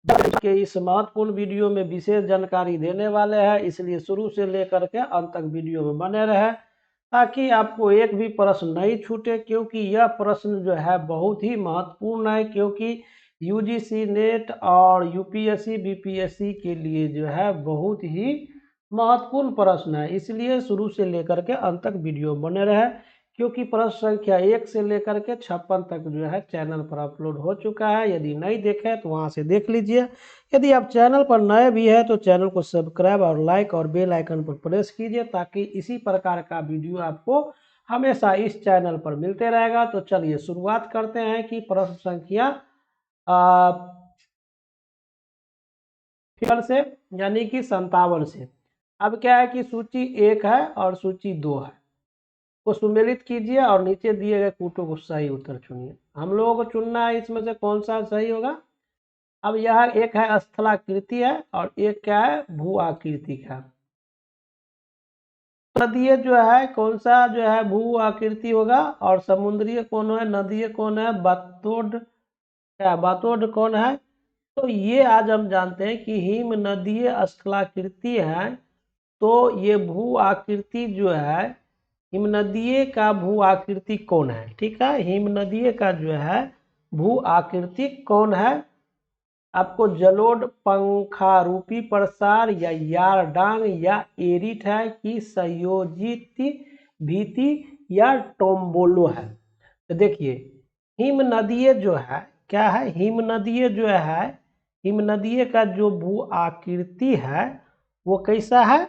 के इस महत्वपूर्ण वीडियो में विशेष जानकारी देने वाले हैं, इसलिए शुरू से लेकर के अंत तक वीडियो में बने रहे ताकि आपको एक भी प्रश्न नहीं छूटे, क्योंकि यह प्रश्न जो है बहुत ही महत्वपूर्ण है। क्योंकि यूजीसी नेट और यूपीएससी बीपीएससी के लिए जो है बहुत ही महत्वपूर्ण प्रश्न है, इसलिए शुरू से लेकर के अंत तक वीडियो बने रहे। क्योंकि प्रश्न संख्या 1 से लेकर के 56 तक जो है चैनल पर अपलोड हो चुका है, यदि नहीं देखे तो वहां से देख लीजिए। यदि आप चैनल पर नए भी है तो चैनल को सब्सक्राइब और लाइक और बेल आइकन पर प्रेस कीजिए, ताकि इसी प्रकार का वीडियो आपको हमेशा इस चैनल पर मिलते रहेगा। तो चलिए शुरुआत करते हैं कि प्रश्न संख्या फिर से यानी कि 57 से। अब क्या है कि सूची 1 है और सूची 2 है, को सुमेलित कीजिए और नीचे दिए गए कूटों को सही उत्तर चुनिए। हम लोगों को चुनना है इसमें से कौन सा सही होगा। अब यह एक है स्थलाकृति है और एक क्या है भू आकृति का। नदीय जो है कौन सा जो है भू आकृति होगा, और समुद्रीय कौन है, नदीय कौन है, बातोड क्या बातोड कौन है। तो ये आज हम जानते हैं कि हिम नदीय स्थलाकृति है। तो ये भू आकृति जो है हिमनदीय का भू आकृति कौन है, ठीक है। हिमनदीय का जो है भू आकृति कौन है। आपको जलोढ़ पंखारूपी प्रसार या यार डांग या एरिट है कि संयोजित भीति या टोम्बोलो है। तो देखिए हिमनदीय जो है क्या है, हिमनदीय जो है हिमनदीय का जो भू आकृति है वो कैसा है,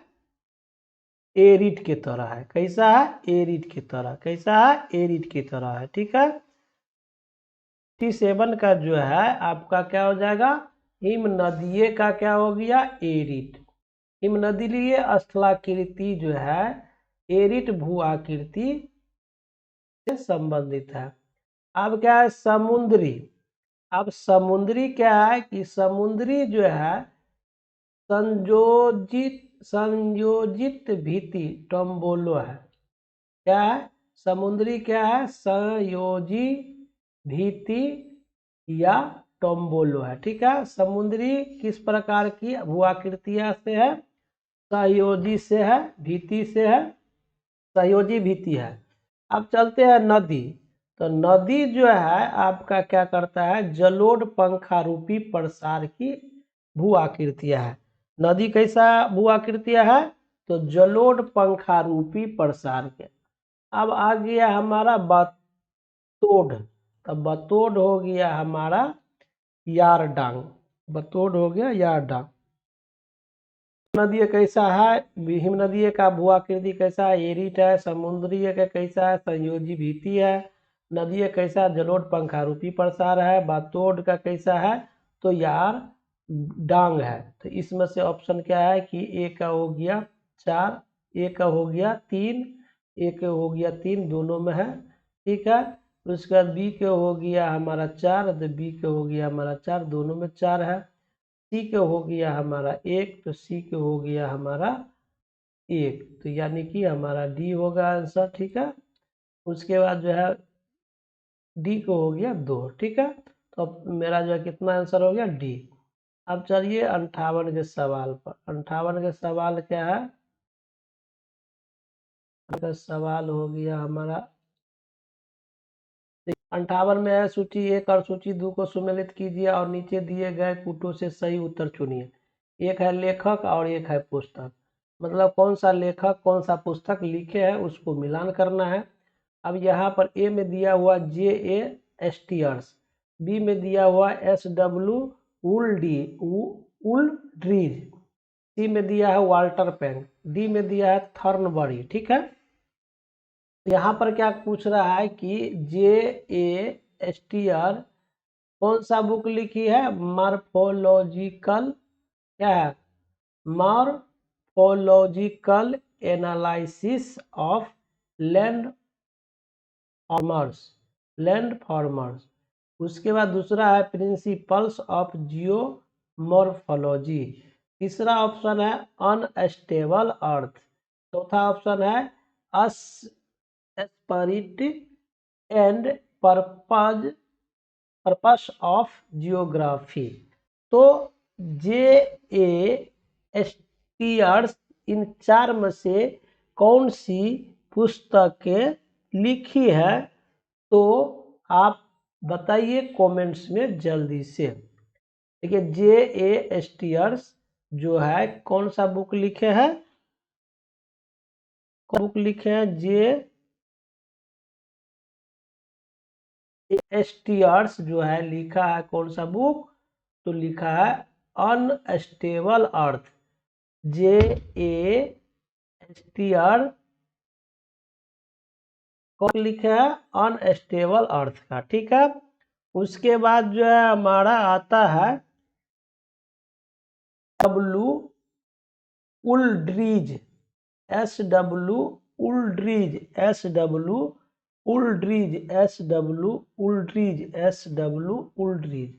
एरिट की तरह है। कैसा है, एरिट की तरह। कैसा है, एरिट की तरह है, ठीक है। 57 का जो है आपका क्या हो जाएगा, हिमनदीय का क्या हो गया, एरिट। हिमनदीय स्थलाकृति जो है एरिट भू आकृति से संबंधित है। अब क्या है समुद्री। अब समुद्री क्या है कि समुद्री जो है संयोजित भीति टोम्बोलो है। क्या है, समुद्री क्या है, संयोजी भीति या टोम्बोलो है, ठीक है। समुद्री किस प्रकार की भू आकृतियां से है, सहयोजी से है, भीति से है, सहयोजी भीति है। अब चलते हैं नदी। तो नदी जो है आपका क्या करता है, जलोढ़ पंखा रूपी प्रसार की भू आकृतियां है। नदी कैसा भू आकृतियां है, तो जलोढ़ पंखा रूपी प्रसार के। अब आ गया हमारा बतोड। तो बतोड हो गया हमारा यारडांग। बतोड हो गया यारडांग। नदी कैसा है, हिमनदीय का भू आकृति कैसा है, एरिट है। समुद्रीय का कैसा है, संयोजी भीति है। नदीय कैसा, जलोढ़ पंखारूपी प्रसार है। बातोड का कैसा है, तो यार डांग है। तो इसमें से ऑप्शन क्या है कि ए का हो गया 4, ए का हो गया 3, ए का हो गया 3, दोनों में है, ठीक है। उसके बाद बी के हो गया हमारा 4, तो बी के हो गया हमारा 4, दोनों में 4 है। सी के हो गया हमारा 1, तो सी के हो गया हमारा 1, तो यानी कि हमारा डी होगा आंसर, ठीक है। उसके बाद जो है डी को हो गया 2, ठीक है। तो अब मेरा जो है कितना आंसर हो गया, डी। अब चलिए 58 के सवाल पर। 58 के सवाल क्या है, का सवाल हो गया हमारा 58 में है सूची 1 और सूची 2 को सुमेलित कीजिए और नीचे दिए गए कूटों से सही उत्तर चुनिए। एक है लेखक और एक है पुस्तक, मतलब कौन सा लेखक कौन सा पुस्तक लिखे है उसको मिलान करना है। अब यहाँ पर ए में दिया हुआ J.A. एस्टियर्स, बी में दिया हुआ S.W. वुलड्रीज, सी में दिया है वाल्टर पेन, डी में दिया है थॉर्नबरी, ठीक है। यहाँ पर क्या पूछ रहा है कि J.A. एस्टियर कौन सा बुक लिखी है, मॉर्फोलॉजिकल क्या है, morphological analysis of land formers. उसके बाद दूसरा है प्रिंसिपल्स ऑफ जियोमॉर्फोलॉजी। तीसरा ऑप्शन है अनस्टेबल अर्थ। चौथा ऑप्शन है spirit and purpose of geography. तो जे ए स्टीयर्स इन 4 में से कौन सी पुस्तकें लिखी है, तो आप बताइए कमेंट्स में जल्दी से। देखिए जे ए स्टीयर्स जो है कौन सा बुक लिखे हैं, बुक लिखे हैं जे स्टीयर्स जो है लिखा है कौन सा बुक, तो लिखा है अनस्टेबल अर्थ। जे ए स्टीयर कौन लिखा है, अनस्टेबल अर्थ का। ठीक है, उसके बाद जो है हमारा आता है W Wooldridge, SW Wooldridge, SW Wooldridge, SW Wooldridge, SW Wooldridge.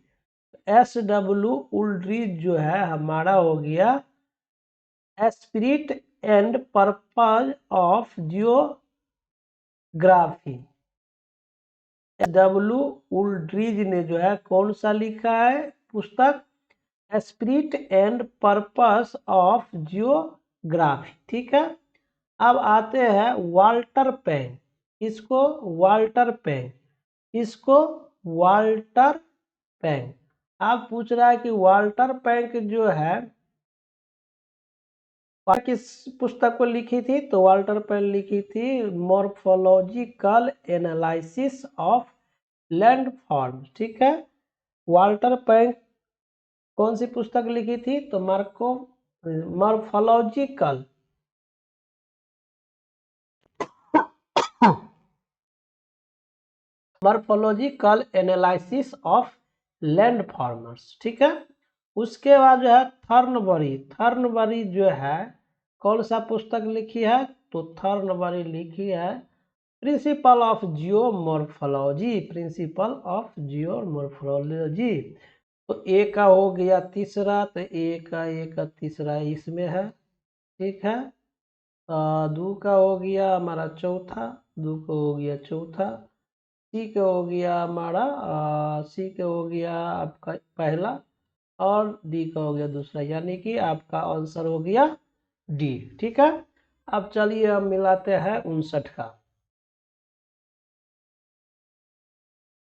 SW Wooldridge जो है हमारा हो गया spirit and purpose of geography. SW Wooldridge ने जो है कौन सा लिखा है पुस्तक, spirit and purpose of geography. ठीक है, अब आते हैं वाल्टर पेन, इसको वाल्टर पेन, इसको वाल्टर पेन। आप पूछ रहा है कि वाल्टर पेन जो है किस पुस्तक को लिखी थी, तो वाल्टर पेन लिखी थी मॉर्फोलॉजिकल एनालिसिस ऑफ लैंडफॉर्म। ठीक है, वाल्टर पेन कौन सी पुस्तक लिखी थी, तो morphological morphological analysis of land formers. ठीक है, उसके बाद जो है थॉर्नबरी, थॉर्नबरी जो है कौन सा पुस्तक लिखी है, तो थॉर्नबरी लिखी है principle of geomorphology, principle of geomorphology. तो ए का हो गया तीसरा, तो ए का तीसरा इसमें है। ठीक है, दो का हो गया हमारा चौथा, दो का हो गया चौथा। सी का हो गया हमारा सी का हो गया आपका पहला, और डी का हो गया दूसरा, यानी कि आपका आंसर हो गया डी। ठीक है, अब चलिए हम मिलाते हैं 59 का।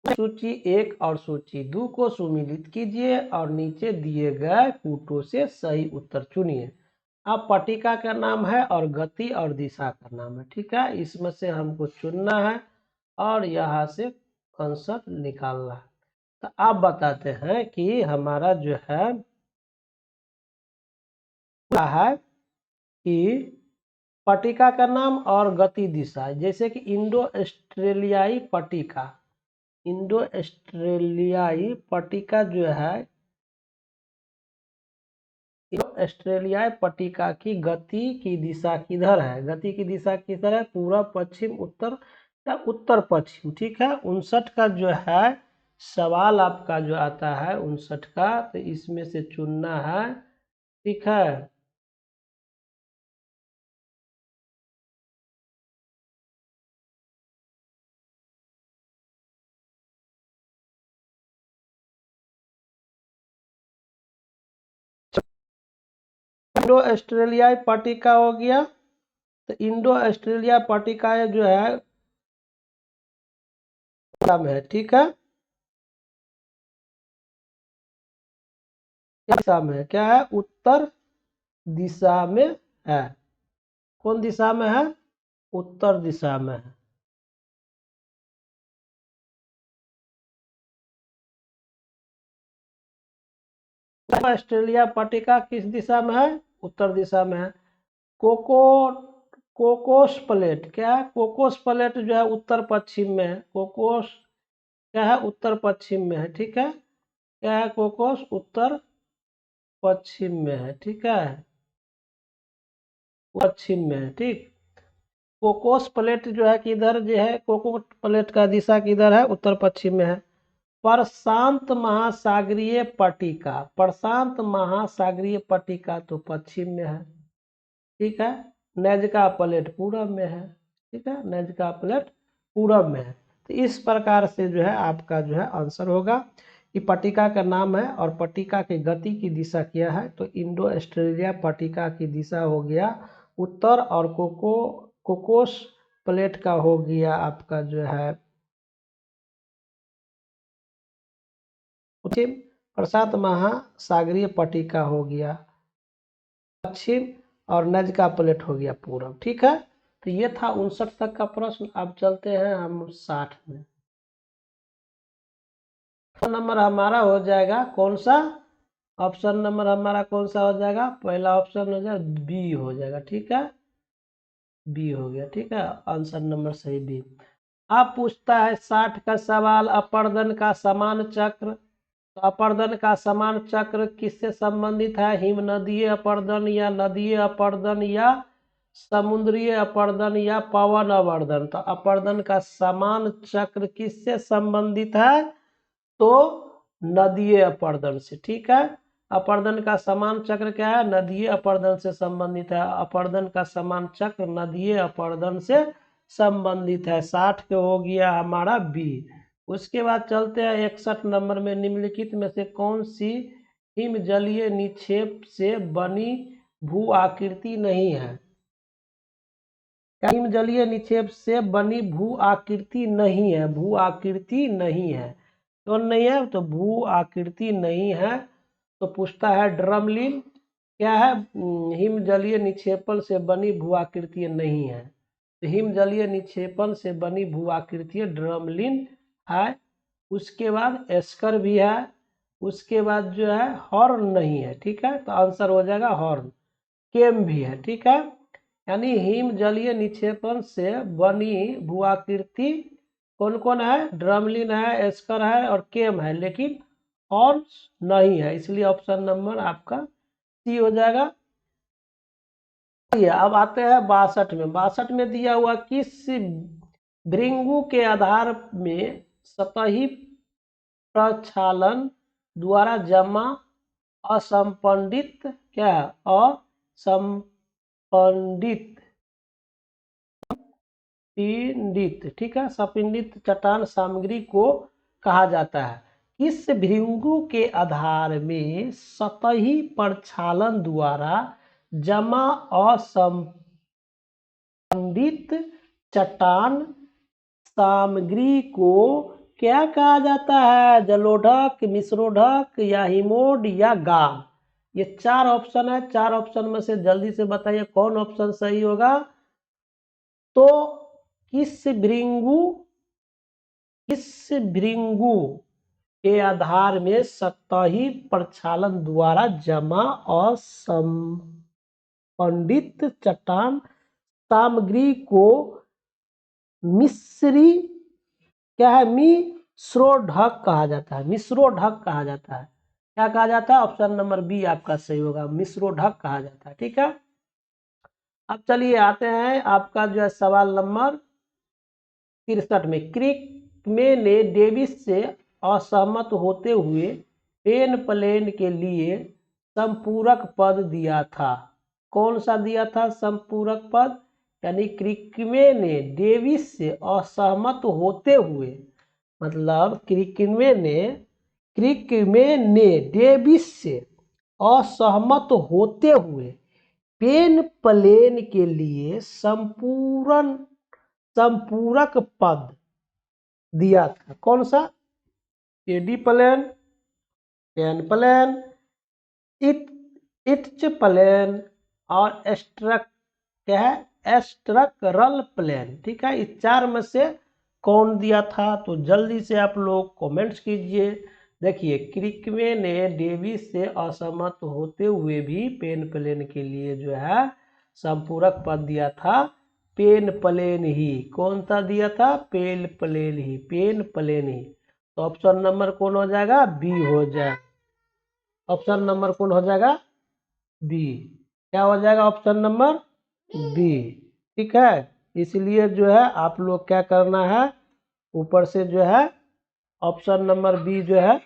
सूची 1 और सूची 2 को सुमिलित कीजिए और नीचे दिए गए कूटों से सही उत्तर चुनिए। अब पट्टिका का नाम है और गति और दिशा का नाम है। ठीक है, इसमें से हमको चुनना है और यहाँ से आंसर निकालना है। तो आप बताते हैं कि हमारा जो है क्या है कि पट्टिका का नाम और गति दिशा, जैसे कि इंडो ऑस्ट्रेलियाई पट्टिका, इंडो ऑस्ट्रेलियाई पट्टिका जो है ऑस्ट्रेलियाई पट्टिका की गति की दिशा किधर है, गति की दिशा किधर है, पूर्व पश्चिम उत्तर या उत्तर पश्चिम। ठीक है, 59 का जो है सवाल आपका जो आता है 59 का, तो इसमें से चुनना है। ठीक है, इंडो ऑस्ट्रेलियाई पट्टिका हो गया, तो इंडो ऑस्ट्रेलिया पट्टिका जो है है। ठीक है, दिशा में क्या है, उत्तर दिशा में है। कौन दिशा में है, उत्तर दिशा में है। ऑस्ट्रेलिया पट्टिका किस दिशा में है, उत्तर दिशा में है। कोको कोकोस प्लेट क्या है, कोकोस प्लेट जो है उत्तर पश्चिम में है। कोकोस क्या है, उत्तर पश्चिम में है। ठीक है, क्या है, कोकोस उत्तर पश्चिम में है। ठीक है, पश्चिम में है। ठीक, कोकोस प्लेट जो है किधर जो है, कोकोस प्लेट का दिशा किधर है, उत्तर पश्चिम में है। प्रशांत महासागरीय पट्टिका, प्रशांत महासागरीय पट्टिका तो पश्चिम में है। ठीक है, नैजका प्लेट पूरब में है। ठीक है, नैजका प्लेट पूरब में है। तो इस प्रकार से जो है आपका जो है आंसर होगा। ये पट्टिका का नाम है और पट्टिका की गति की दिशा क्या है, तो इंडो ऑस्ट्रेलिया पट्टिका की दिशा हो गया उत्तर और कोकोस प्लेट का हो गया आपका जो है पश्चिम, प्रशांत महासागरीय पट्टिका हो गया पश्चिम और नजका प्लेट हो गया पूर्व। ठीक है, तो ये था 59 तक का प्रश्न। अब चलते हैं हम 60 में। नंबर हमारा हो जाएगा कौन सा, ऑप्शन नंबर हमारा कौन सा हो जाएगा, पहला ऑप्शन हो जाएगा बी हो जाएगा। ठीक है, बी हो गया। ठीक है, आंसर नंबर सही बी। अब पूछता है 60 का सवाल, अपर्दन का समान चक्र। तो अपर्दन का समान चक्र किससे संबंधित है, हिम नदीय अपर्दन या नदीय अपर्दन या समुद्रीय अपर्दन या पवन अपर्दन। तो अपर्दन का समान चक्र किससे संबंधित है, तो नदीय अपर्दन से। ठीक है, अपर्दन का समान चक्र क्या है, नदीय अपर्दन से संबंधित है। अपर्दन का समान चक्र नदीय अपर्दन से संबंधित है। 60 के हो गया हमारा बी। उसके बाद चलते हैं 61 नंबर में, निम्नलिखित में से कौन सी हिमजलीय निक्षेप से बनी भू आकृति नहीं है। हिमजलीय निक्षेप से बनी भू आकृति नहीं है, भू आकृति नहीं है। तो नहीं है, तो भू आकृति नहीं है। तो पूछता है ड्रमलिन क्या है, हिमजलीय निक्षेपण से बनी भू आकृति नहीं है। तो हिमजलीय निक्षेपण से बनी भू आकृति ड्रमलिन है। उसके बाद एस्कर भी है। उसके बाद जो है हॉर्न नहीं है। ठीक है, तो आंसर हो जाएगा हॉर्न। केम भी है। ठीक है, यानी हिमजलीय निक्षेपण से बनी भू आकृति कौन कौन है, ड्रमलिन है, एस्कर है और केम है, लेकिन हॉर्न्स नहीं है, इसलिए ऑप्शन नंबर आपका सी हो जाएगा। अब आते हैं 62 में। 62 में दिया हुआ किस भृंगु के आधार में सतही प्रक्षालन द्वारा जमा असंपंडित क्या है, असंपंडित पिंडित, ठीक है, सपिंडित चट्टान सामग्री को कहा जाता है। इस भृंगु के आधार में सतही प्रक्षालन द्वारा जमा असंपंडित चट्टान सामग्री को क्या कहा जाता है, जलोढ़क, मिश्रोढ़क या हिमोड या गाम। ये 4 ऑप्शन है। 4 ऑप्शन में से जल्दी से बताइए कौन ऑप्शन सही होगा। तो किस भृंगु के आधार में सतही प्रक्षालन द्वारा जमा असंपंडित चट्टान सामग्री को मिश्री क्या है, मिश्रोढ़क कहा जाता है। मिश्रोढ़क कहा जाता है। क्या कहा जाता है, ऑप्शन नंबर बी आपका सही होगा, मिश्रोढ़क कहा जाता है। ठीक है, अब चलिए आते हैं आपका जो है सवाल नंबर 63 में। क्रिकमे ने डेविस से असहमत होते हुए पेन प्लेन के लिए संपूरक पद दिया था। कौन सा दिया था संपूरक पद, यानी क्रिकमे ने डेविस से असहमत होते हुए, मतलब क्रिकमे ने डेविस से असहमत होते हुए पेन प्लेन के लिए संपूरक पद दिया था। कौन सा, pediplain, peneplain, etch plain और क्या है, एस्ट्रक्चरल प्लेन। ठीक है, इस 4 में से कौन दिया था, तो जल्दी से आप लोग कमेंट्स कीजिए। देखिए, क्रिकमे ने डेविस से असहमत होते हुए भी पेन प्लेन के लिए जो है संपूरक पद दिया था पेन प्लेन ही। कौन सा दिया था, पेन प्लेन ही, पेन प्लेन ही। तो ऑप्शन नंबर कौन हो जाएगा, बी हो जाएगा। ऑप्शन नंबर कौन हो जाएगा, बी। क्या हो जाएगा, ऑप्शन नंबर बी। ठीक है, इसलिए जो है आप लोग क्या करना है, ऊपर से जो है ऑप्शन नंबर बी जो है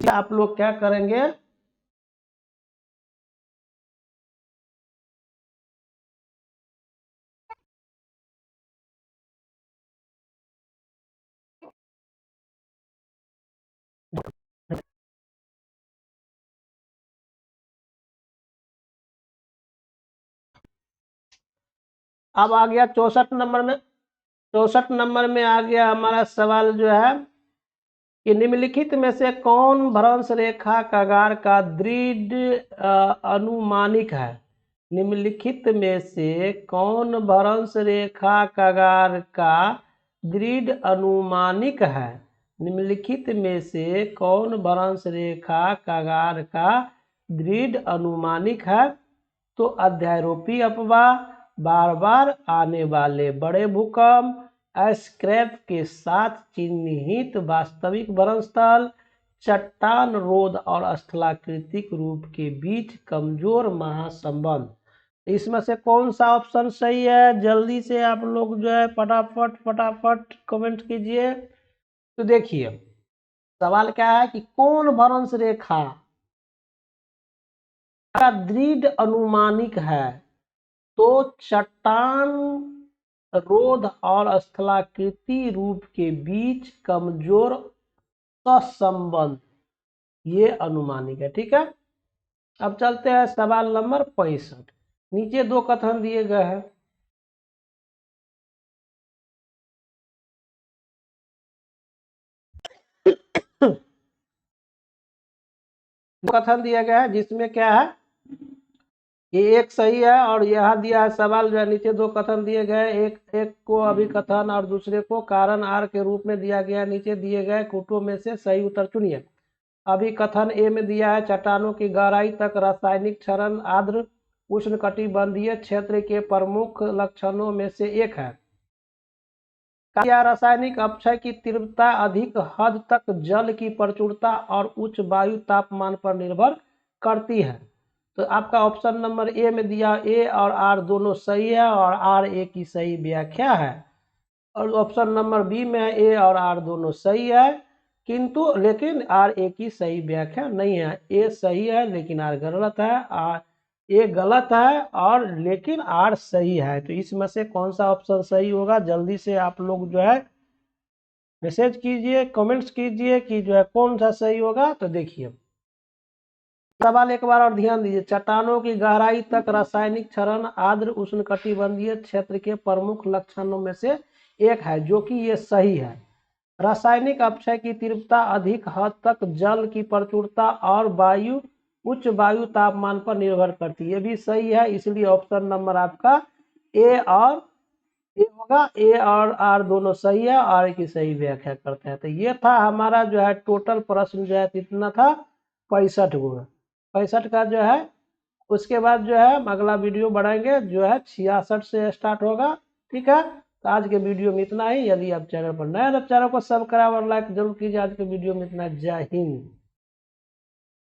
आप लोग क्या करेंगे, अब आ गया 64 नंबर में। 64 नंबर में आ गया हमारा सवाल जो है कि निम्नलिखित में से कौन भ्रंश रेखा कगार का दृढ़ अनुमानिक है। निम्नलिखित में से कौन भ्रंश रेखा कगार का दृढ़ अनुमानिक है। निम्नलिखित में से कौन भ्रंश रेखा कगार का दृढ़ अनुमानिक है। तो अध्यारोपी अफवाह, बार बार आने वाले बड़े भूकंप, स्क्रैप के साथ चिन्हित वास्तविक भ्रंशस्थल, चट्टान रोध और स्थलाकृतिक रूप के बीच कमजोर महासंबंध। इसमें से कौन सा ऑप्शन सही है, जल्दी से आप लोग जो है फटाफट फटाफट कमेंट कीजिए। तो देखिए सवाल क्या है कि कौन भ्रंश रेखा का दृढ़ अनुमानिक है। तो चट्टान रोध और स्थलाकृति रूप के बीच कमजोर सहसंबंध, ये अनुमानिक है। ठीक है, अब चलते हैं सवाल नंबर 65। नीचे दो कथन दिए गए हैं। कथन दिया गया है जिसमें क्या है, ये एक सही है और यहाँ दिया है सवाल जो है, नीचे दो कथन दिए गए, एक को अभिकथन और दूसरे को कारण आर के रूप में दिया गया। नीचे दिए गए कूटों में से सही उत्तर चुनिए। अभिकथन ए में दिया है चट्टानों की गहराई तक रासायनिक क्षरण आर्द्र उष्णकटिबंधीय क्षेत्र के प्रमुख लक्षणों में से एक है। क्या रासायनिक अपक्षय की तीव्रता अधिक हद तक जल की प्रचुरता और उच्च वायु तापमान पर निर्भर करती है। तो आपका ऑप्शन नंबर ए में दिया ए और आर दोनों सही है और आर ए की सही व्याख्या है। और ऑप्शन नंबर बी में ए और आर दोनों सही है, किंतु लेकिन आर ए की सही व्याख्या नहीं है। ए सही है लेकिन आर गलत है, आर ए गलत है और लेकिन आर सही है। तो इसमें से कौन सा ऑप्शन सही होगा, जल्दी से आप लोग जो है मैसेज कीजिए, कमेंट्स कीजिए कि जो है कौन सा सही होगा। तो देखिए सवाल एक बार और ध्यान दीजिए, चट्टानों की गहराई तक रासायनिक क्षरण आर्द्र उष्णकटिबंधीय क्षेत्र के प्रमुख लक्षणों में से एक है, जो कि ये सही है। रासायनिक अपक्षय की तीव्रता अधिक हद तक जल की प्रचुरता और उच्च वायु तापमान पर निर्भर करती है, ये भी सही है। इसलिए ऑप्शन नंबर आपका ए होगा। ए और आर दोनों सही है, आर की सही व्याख्या करते हैं। तो ये था हमारा जो है टोटल प्रश्न जो है कितना था, 65 गो। 65 का जो है उसके बाद जो है अगला वीडियो बढ़ाएंगे जो है 66 से स्टार्ट होगा। ठीक है, तो आज के वीडियो में इतना ही। यदि आप चैनल पर नए हैं तो चैनल को सब्सक्राइब और लाइक जरूर कीजिए। आज के वीडियो में इतना, जय हिंद।